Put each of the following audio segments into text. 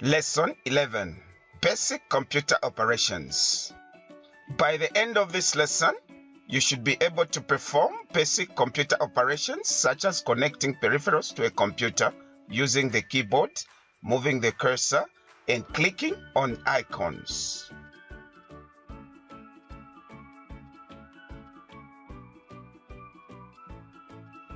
Lesson 11. Basic Computer Operations. By the end of this lesson, you should be able to perform basic computer operations such as connecting peripherals to a computer using the keyboard, moving the cursor, and clicking on icons.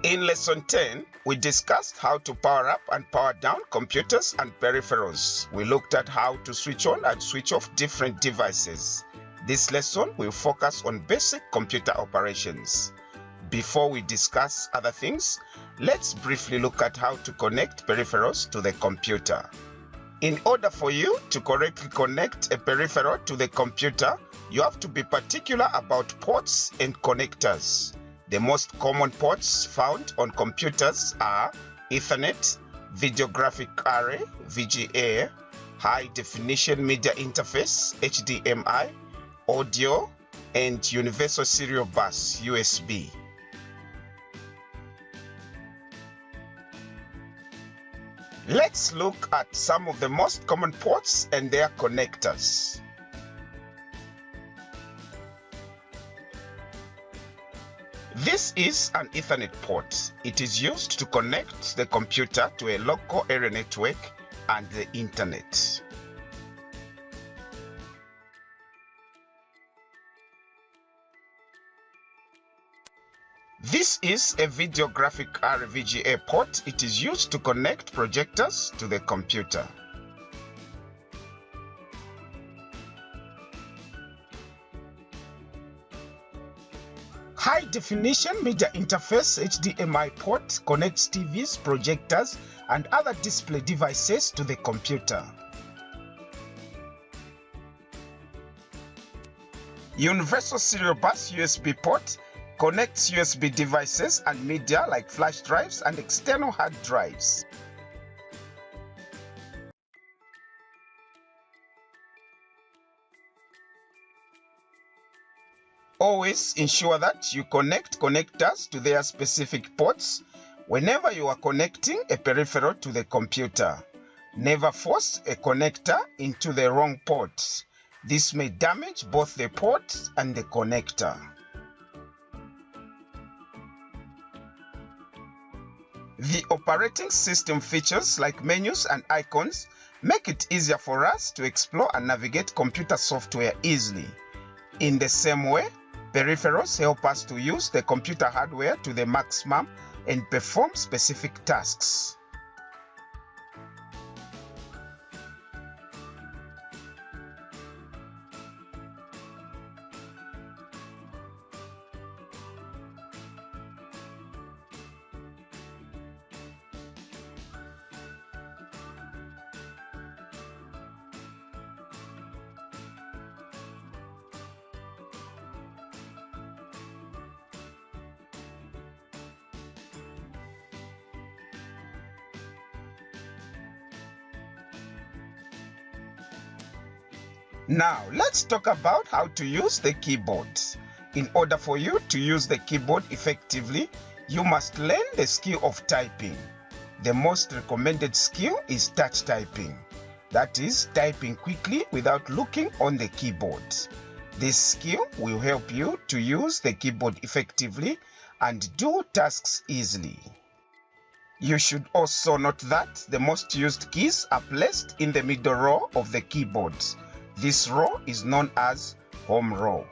In Lesson 10, we discussed how to power up and power down computers and peripherals. We looked at how to switch on and switch off different devices. This lesson will focus on basic computer operations. Before we discuss other things, let's briefly look at how to connect peripherals to the computer. In order for you to correctly connect a peripheral to the computer, you have to be particular about ports and connectors. The most common ports found on computers are Ethernet, Video Graphic Array, VGA, High Definition Media Interface, HDMI, Audio, and Universal Serial Bus, USB. Let's look at some of the most common ports and their connectors. This is an Ethernet port. It is used to connect the computer to a local area network and the internet. This is a Video Graphic Array VGA port. It is used to connect projectors to the computer. High Definition Media Interface HDMI port connects TVs, projectors, and other display devices to the computer. Universal Serial Bus USB port connects USB devices and media like flash drives and external hard drives. Always ensure that you connect connectors to their specific ports whenever you are connecting a peripheral to the computer. Never force a connector into the wrong port. This may damage both the port and the connector. The operating system features like menus and icons make it easier for us to explore and navigate computer software easily. In the same way, peripherals help us to use the computer hardware to the maximum and perform specific tasks. Now, let's talk about how to use the keyboard. In order for you to use the keyboard effectively, you must learn the skill of typing. The most recommended skill is touch typing. That is, typing quickly without looking on the keyboard. This skill will help you to use the keyboard effectively and do tasks easily. You should also note that the most used keys are placed in the middle row of the keyboard. This row is known as home row.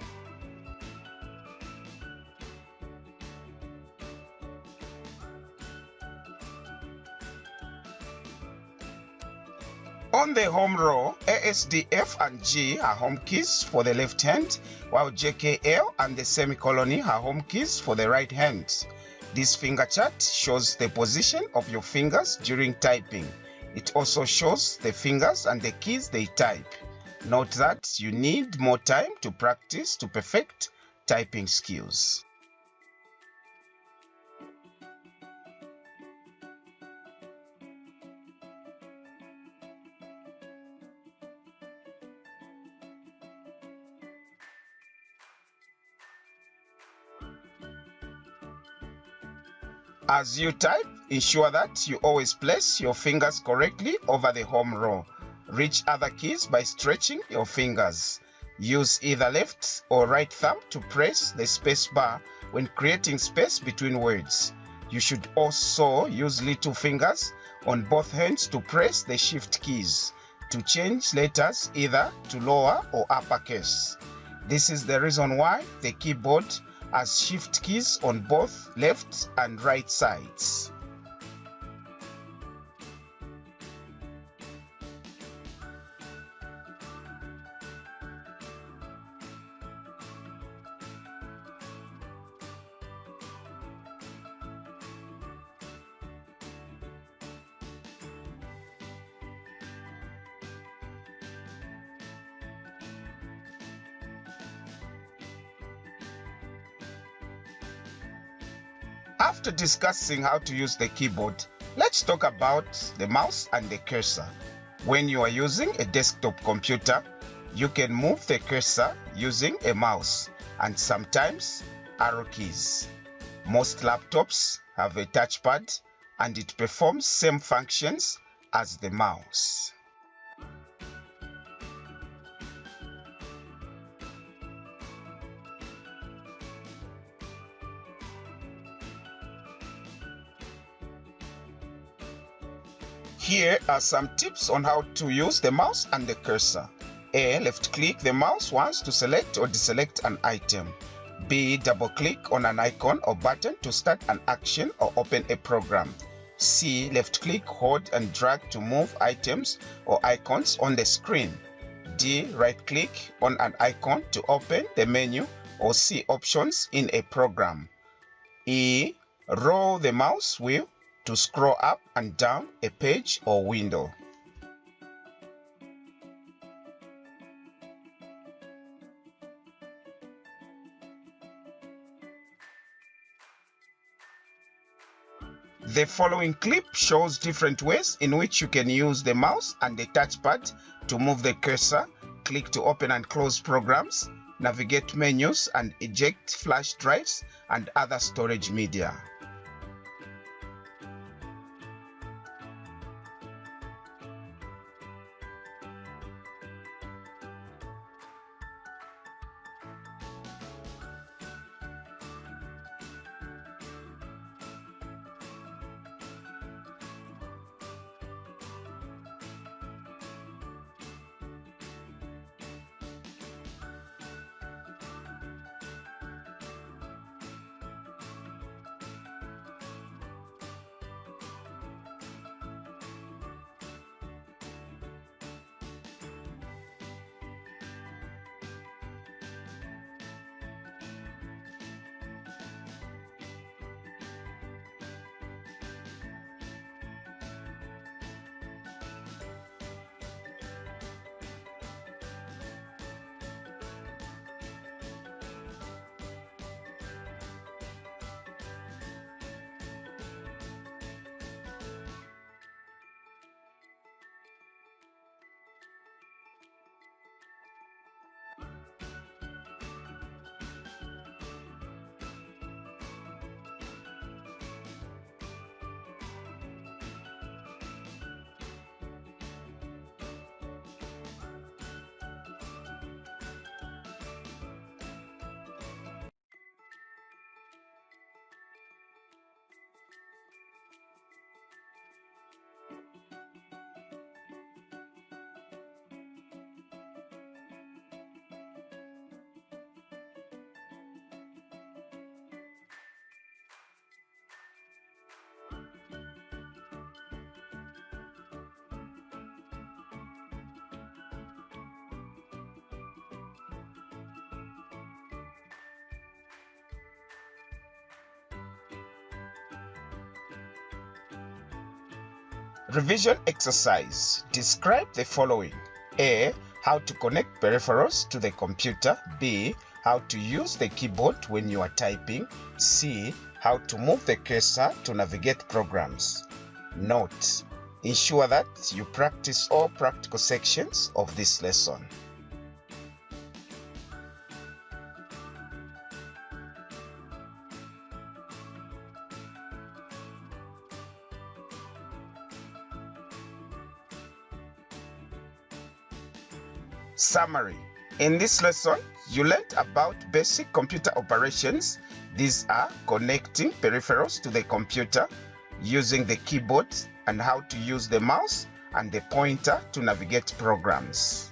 On the home row, A, S, D, F, and G are home keys for the left hand, while J, K, L, and the semicolon are home keys for the right hand. This finger chart shows the position of your fingers during typing. It also shows the fingers and the keys they type. Note that you need more time to practice to perfect typing skills. As you type, ensure that you always place your fingers correctly over the home row. Reach other keys by stretching your fingers. Use either left or right thumb to press the space bar when creating space between words. You should also use little fingers on both hands to press the shift keys to change letters either to lower or uppercase. This is the reason why the keyboard has shift keys on both left and right sides. After discussing how to use the keyboard, let's talk about the mouse and the cursor. When you are using a desktop computer, you can move the cursor using a mouse and sometimes arrow keys. Most laptops have a touchpad and it performs same functions as the mouse. Here are some tips on how to use the mouse and the cursor. A. Left click the mouse once to select or deselect an item. B. Double click on an icon or button to start an action or open a program. C. Left click, hold and drag to move items or icons on the screen. D. Right click on an icon to open the menu or see options in a program. E. Roll the mouse wheel to scroll up and down a page or window. The following clip shows different ways in which you can use the mouse and the touchpad to move the cursor, click to open and close programs, navigate menus, and eject flash drives and other storage media. Revision exercise. Describe the following. A. How to connect peripherals to the computer. B. How to use the keyboard when you are typing. C. How to move the cursor to navigate programs. Note: ensure that you practice all practical sections of this lesson. Summary. In this lesson, you learned about basic computer operations. These are connecting peripherals to the computer, using the keyboard, and how to use the mouse and the pointer to navigate programs.